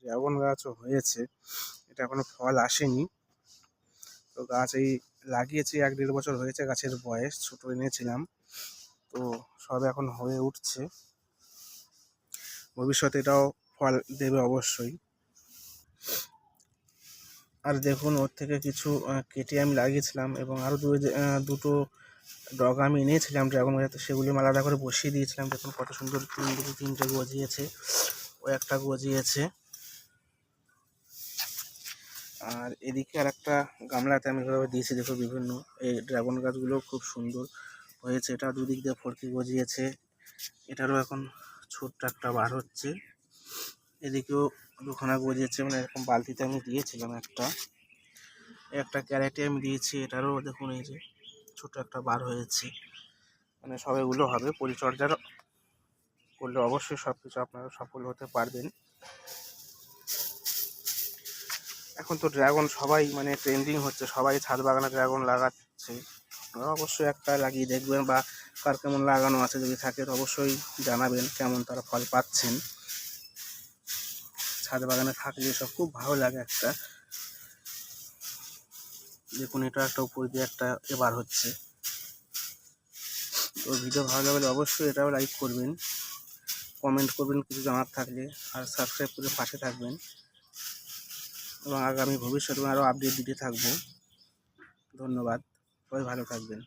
Dragon গাছও হয়েছে, এটা এখনো ফল আসেনি। তো গাছ এই লাগিয়েছি 1-1.5 বছর হয়েছে গাছের বয়স, ছোট এনেছিলাম। তো সব এখন হয়ে উঠছে, ভবিষ্যতে এটাও ফল দেবে অবশ্যই। আর দেখুন ওর থেকে কিছু কেটে আমি লাগিয়েছিলাম এবং আরও দুটো ডগা আমি এনেছিলাম ড্রাগন গাছে, সেগুলি আমি আলাদা করে বসিয়ে দিয়েছিলাম। দেখুন কত সুন্দর 3টে গজিয়েছে, ও একটা গজিয়েছে। আর এদিকে আর একটা গামলাতে আমি এভাবে দিয়েছি, দেখো বিভিন্ন এই ড্রাগন গাছগুলো খুব সুন্দর হয়েছে। এটা দুদিক দিয়ে ফড়কি গজিয়েছে, এটারও এখন ছোট্ট একটা বার হচ্ছে। এদিকেও দুখানা গজিয়েছে, মানে এরকম বালতিতে আমি দিয়েছিলাম একটা ক্যারেটে আমি দিয়েছি, এটারও দেখুন এই যে ছোট একটা বার হয়েছে। মানে সব এগুলো হবে, পরিচর্যা করলে অবশ্যই সব কিছু আপনারা সফল হতে পারবেন। এখন তো ড্রাগন সবাই মানে ট্রেন্ডিং হচ্ছে, সবাই ছাদ বাগানে ড্রাগন লাগাচ্ছে। আপনারা অবশ্যই একটা লাগিয়ে দেখবেন, বা কার কেমন লাগানো আছে যদি থাকে তো অবশ্যই জানাবেন কেমন তারা ফল পাচ্ছেন। ছাদ বাগানে থাকলে সব খুব ভালো লাগে একটা। দেখুন এটা একটা উপর দিয়ে একটা এবার হচ্ছে। তো ভিডিও ভালো লাগলে অবশ্যই এটাও লাইক করবেন, কমেন্ট করবেন কিছু জানার থাকলে, আর সাবস্ক্রাইব করে পাশে থাকবেন। এবং আগামী ভবিষ্যতে আরও আপডেট দিতে থাকবো। ধন্যবাদ, সবাই ভালো থাকবেন।